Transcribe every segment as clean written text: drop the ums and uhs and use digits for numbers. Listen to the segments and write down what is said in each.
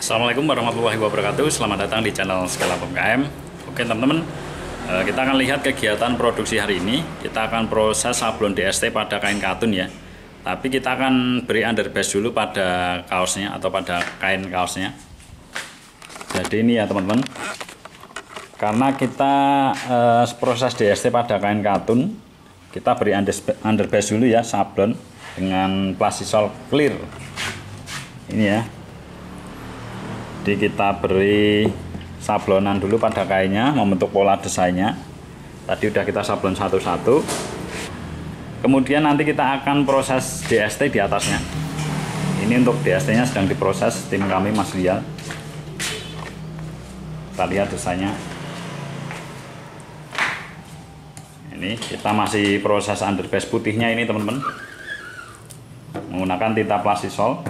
Assalamualaikum warahmatullahi wabarakatuh. Selamat datang di channel Skala UMKM. Oke teman-teman, kita akan lihat kegiatan produksi hari ini. Kita akan proses sablon DST pada kain katun ya. Tapi kita akan beri underbase dulu pada kaosnya atau pada kain kaosnya. Jadi ini ya teman-teman, karena kita proses DST pada kain katun, kita beri underbase dulu ya, sablon dengan plastisol clear. Ini ya. Jadi kita beri sablonan dulu pada kainnya, membentuk pola desainnya. Tadi udah kita sablon satu-satu. Kemudian nanti kita akan proses DST di atasnya. Ini untuk DST-nya sedang diproses tim kami Mas Lia. Kita lihat desainnya. Ini kita masih proses underbase putihnya ini teman-teman. Menggunakan tinta plastisol.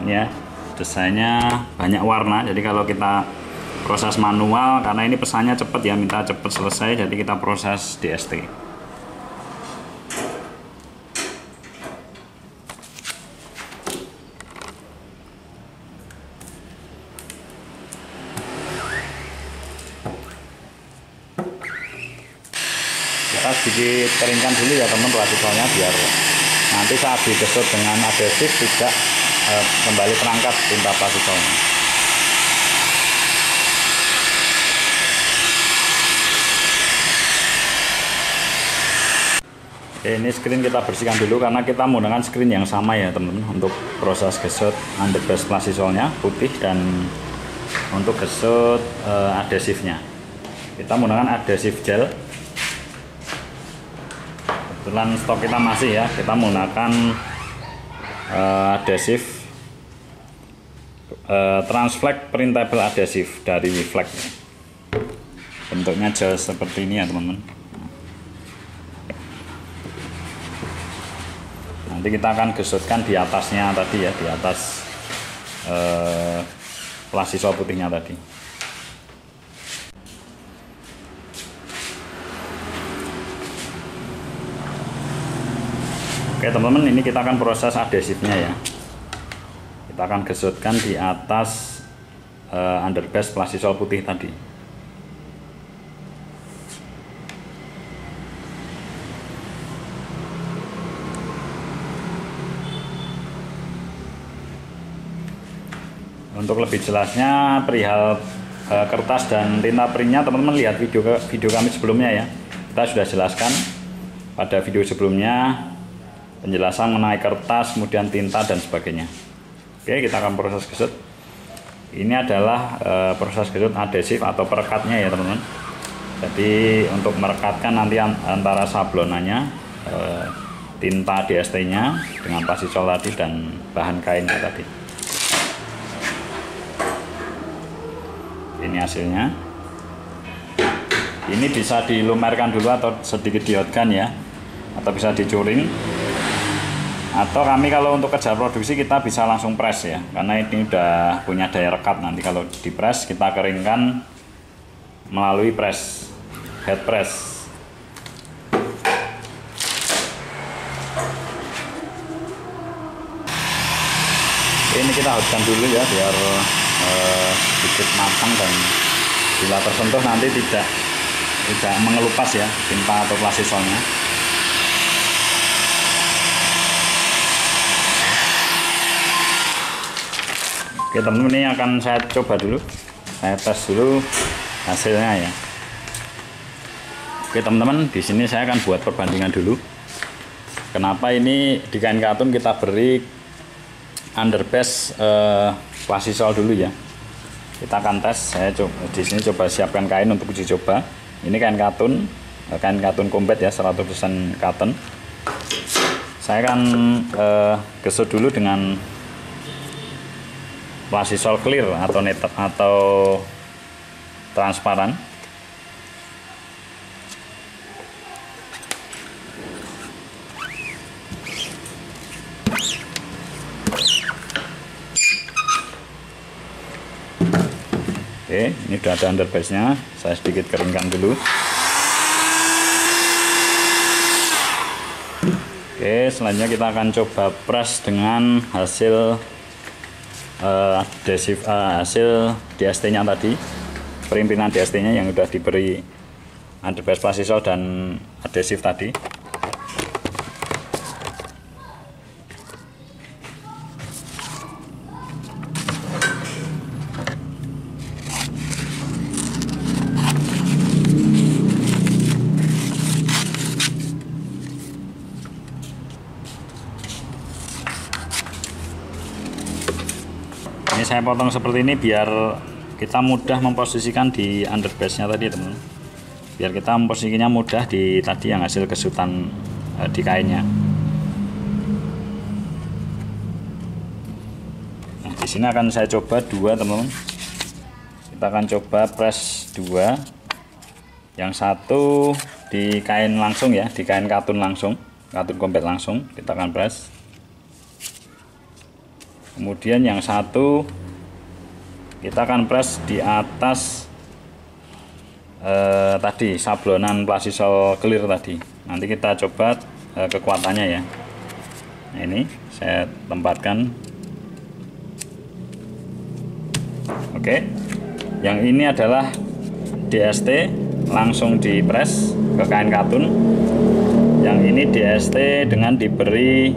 Ya, desainnya banyak warna, jadi kalau kita proses manual, karena ini pesannya cepat ya, minta cepat selesai, jadi kita proses DST. Kita sedikit keringkan dulu ya teman plasisolnya, biar nanti saat digesut dengan adhesif tidak kembali terangkat tinta plasisolnya. Oke, ini screen kita bersihkan dulu karena kita menggunakan screen yang sama ya teman-teman untuk proses gesut underbase plasisolnya putih, dan untuk gesut adhesifnya kita menggunakan adhesif gel. Kebetulan stok kita masih ya, kita menggunakan adhesif Transflex printable adhesif dari Flex. Bentuknya gel seperti ini ya teman-teman. Nanti kita akan gesutkan di atasnya tadi ya, di atas plastisol putihnya tadi. Oke teman-teman, ini kita akan proses adhesifnya ya. Kita akan gesutkan di atas underbase plastisol putih tadi. Untuk lebih jelasnya perihal kertas dan tinta printnya, teman-teman lihat video kami sebelumnya ya. Kita sudah jelaskan pada video sebelumnya penjelasan mengenai kertas, kemudian tinta dan sebagainya. Oke, kita akan proses gesut. Ini adalah proses gesut adhesif atau perekatnya ya teman-teman. Jadi untuk merekatkan nanti antara sablonannya, tinta DST-nya dengan plastisol tadi dan bahan kainnya tadi. Ini hasilnya. Ini bisa dilumerkan dulu atau sedikit diotkan ya, atau bisa dicuring. Atau kami kalau untuk kerja produksi kita bisa langsung press ya, karena ini udah punya daya rekat. Nanti kalau di press kita keringkan melalui press, head press. Ini kita haluskan dulu ya, biar sedikit matang, dan bila tersentuh nanti tidak mengelupas ya tinta atau plastisolnya. Oke teman-teman, ini akan saya coba dulu, saya tes dulu hasilnya ya. Oke teman-teman, di sini saya akan buat perbandingan dulu. Kenapa ini di kain katun kita beri underbase plastisol dulu ya. Kita akan tes. Saya coba di sini, coba siapkan kain untuk uji coba. Ini kain katun kompet ya, 100% cotton. Saya akan gesut dulu dengan plastisol clear atau transparan. Oke, ini sudah ada underbase-nya. Saya sedikit keringkan dulu. Oke, selanjutnya kita akan coba press dengan hasil hasil DST-nya tadi, perimpinan DST-nya yang sudah diberi underbase plastisol dan adhesif tadi. Ini saya potong seperti ini biar kita mudah memposisikan di underbase-nya tadi, teman. Biar kita memposisikannya mudah di tadi yang hasil kesutan di kainnya. Nah, di sini akan saya coba dua, teman-teman. Kita akan coba press dua. Yang satu di kain langsung ya, di kain katun langsung, katun combat langsung kita akan press. Kemudian yang satu kita akan press di atas tadi sablonan plastisol clear tadi. Nanti kita coba kekuatannya ya. Nah, ini saya tempatkan. Oke, yang ini adalah DST langsung di press ke kain katun. Yang ini DST dengan diberi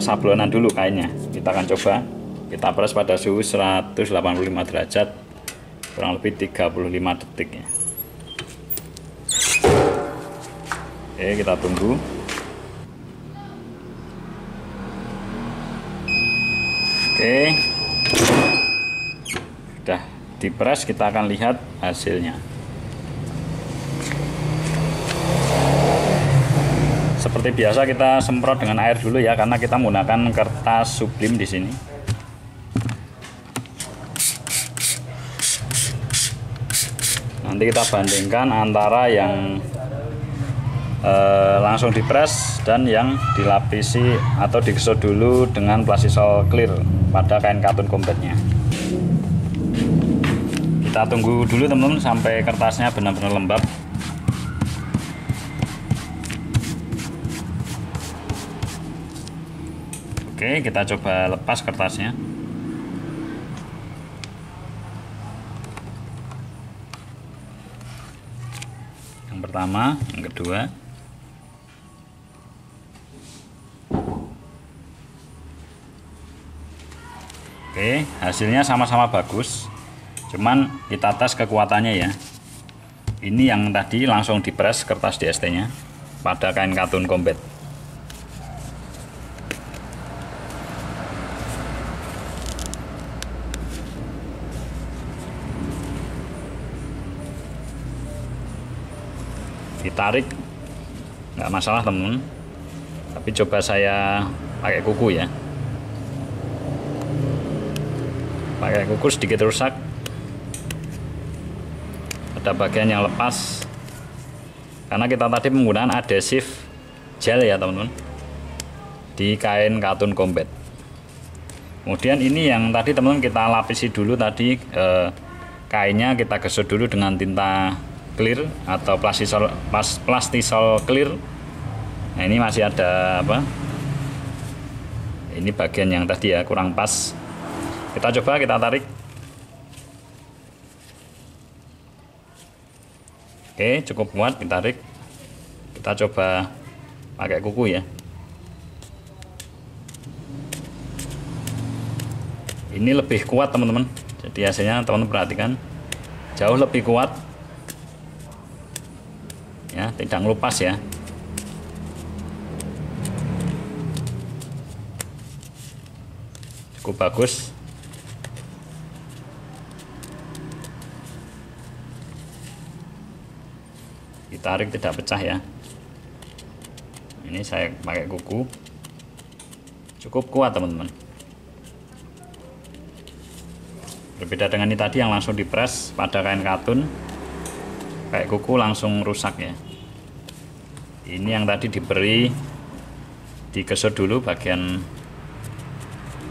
sablonan dulu kainnya. Kita akan coba kita press pada suhu 185 derajat kurang lebih 35 detik ya. Oke, kita tunggu. Oke, sudah dipres, kita akan lihat hasilnya. Seperti biasa kita semprot dengan air dulu ya, karena kita menggunakan kertas sublim di sini. Nanti kita bandingkan antara yang langsung dipres dan yang dilapisi atau digesot dulu dengan plastisol clear pada kain katun combatnya. Kita tunggu dulu teman-teman sampai kertasnya benar-benar lembab. Oke, kita coba lepas kertasnya. Yang pertama, yang kedua. Oke, hasilnya sama-sama bagus. Cuman kita tes kekuatannya ya. Ini yang tadi langsung dipres kertas DST-nya pada kain katun combat. Ditarik nggak masalah teman, tapi coba saya pakai kuku ya. Pakai kuku sedikit rusak, ada bagian yang lepas karena kita tadi menggunakan adhesif gel ya teman-teman di kain katun combat. Kemudian ini yang tadi teman-teman kita lapisi dulu tadi, kainnya kita gesot dulu dengan tinta clear atau plastisol clear. Nah, ini masih ada apa? Ini bagian yang tadi ya kurang pas. Kita coba, kita tarik. Oke, cukup kuat, ditarik. Kita coba pakai kuku ya. Ini lebih kuat teman-teman. Jadi hasilnya teman-teman perhatikan, jauh lebih kuat. Ya, tidak ngelupas ya. Cukup bagus. Ditarik tidak pecah ya. Ini saya pakai kuku. Cukup kuat teman-teman. Berbeda dengan ini tadi yang langsung dipres pada kain katun. Kayak kuku langsung rusak ya. Ini yang tadi diberi digesot dulu bagian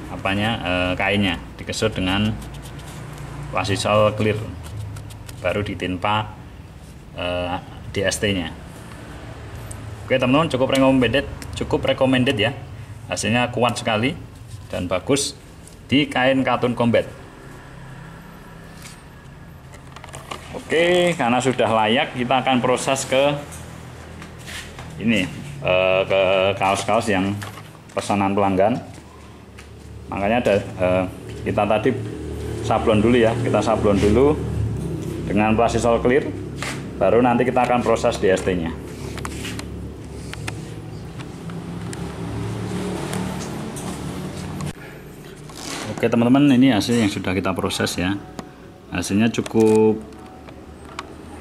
apanya, kainnya digesot dengan plastisol clear, baru ditimpa DST nya. Oke teman-teman, cukup recommended ya. Hasilnya kuat sekali dan bagus di kain katun combat. Oke, karena sudah layak, kita akan proses ke ini, ke kaos-kaos yang pesanan pelanggan. Makanya kita tadi sablon dulu ya, kita sablon dulu dengan plastisol clear, baru nanti kita akan proses DST nya. Oke teman-teman, ini hasil yang sudah kita proses ya. Hasilnya cukup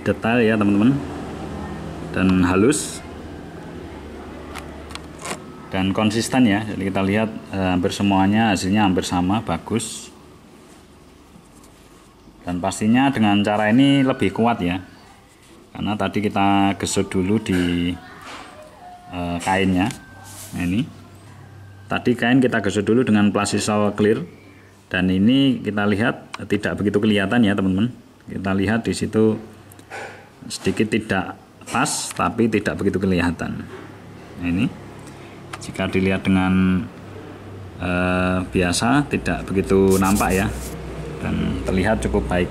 detail ya teman-teman, dan halus dan konsisten ya. Jadi kita lihat hampir semuanya hasilnya hampir sama, bagus. Dan pastinya dengan cara ini lebih kuat ya, karena tadi kita gesut dulu di kainnya. Nah, ini tadi kain kita gesut dulu dengan plastisol clear, dan ini kita lihat tidak begitu kelihatan ya teman-teman. Kita lihat di situ sedikit tidak pas, tapi tidak begitu kelihatan. Nah, ini jika dilihat dengan biasa tidak begitu nampak ya, dan terlihat cukup baik.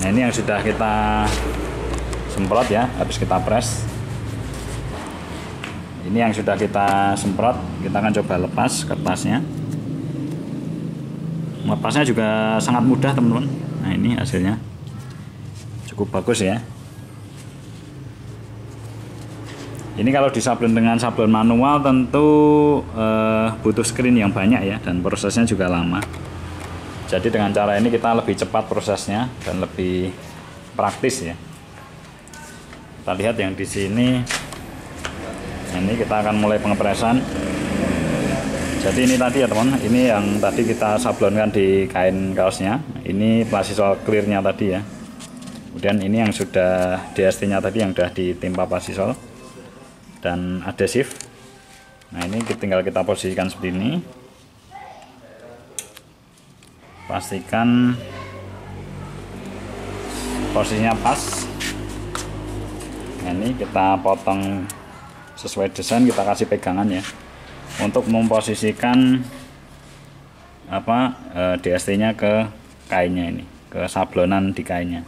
Nah, ini yang sudah kita semprot ya, habis kita press. Ini yang sudah kita semprot, kita akan coba lepas kertasnya. Lepasnya juga sangat mudah teman-teman. Nah, ini hasilnya cukup bagus ya. Ini kalau disablon dengan sablon manual tentu butuh screen yang banyak ya, dan prosesnya juga lama. Jadi dengan cara ini kita lebih cepat prosesnya dan lebih praktis ya. Kita lihat yang di sini. Ini kita akan mulai pengepresan. Jadi ini tadi ya teman, ini yang tadi kita sablonkan di kain kaosnya. Ini plastisol clearnya tadi ya. Kemudian ini yang sudah DST-nya tadi yang sudah ditimpa plastisol dan adhesif. Nah, ini tinggal kita posisikan seperti ini. Pastikan posisinya pas. Nah, ini kita potong sesuai desain, kita kasih pegangan ya, untuk memposisikan DST-nya ke kainnya ini, ke sablonan di kainnya.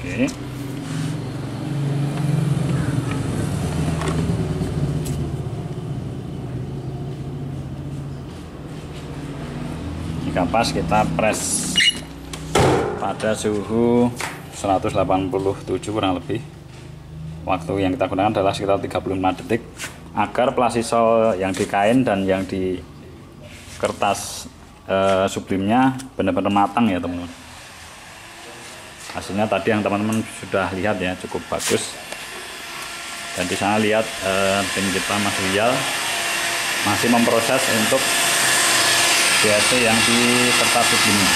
Oke. Jika pas, kita press pada suhu 187 kurang lebih. Waktu yang kita gunakan adalah sekitar 35 detik agar plastisol yang di kain dan yang di kertas sublimnya benar-benar matang ya teman-teman. Hasilnya tadi yang teman-teman sudah lihat ya, cukup bagus. Dan di sana lihat tim kita Mas Rial masih memproses untuk DST yang di kertas sublimnya.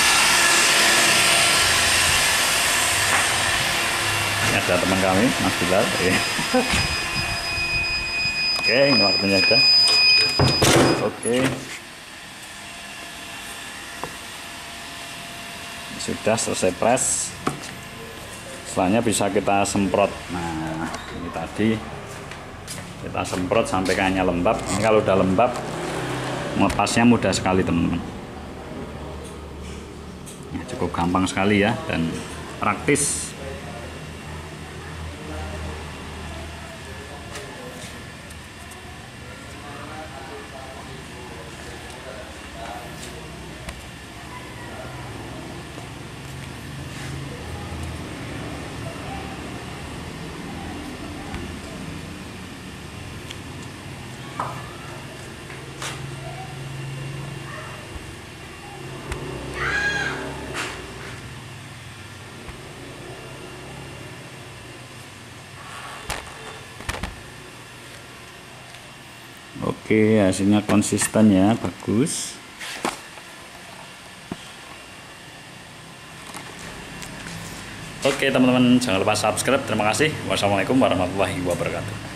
Ini ada teman kami, Mas Bilal. Oke, ini waktunya aja. Oke. Sudah selesai press. Setelahnya bisa kita semprot. Nah, ini tadi kita semprot sampai kainnya lembab. Ini kalau udah lembab, melepasnya mudah sekali teman-teman. Nah, cukup gampang sekali ya, dan praktis. Oke, hasilnya konsisten ya, bagus. Oke teman-teman, jangan lupa subscribe. Terima kasih. Wassalamualaikum warahmatullahi wabarakatuh.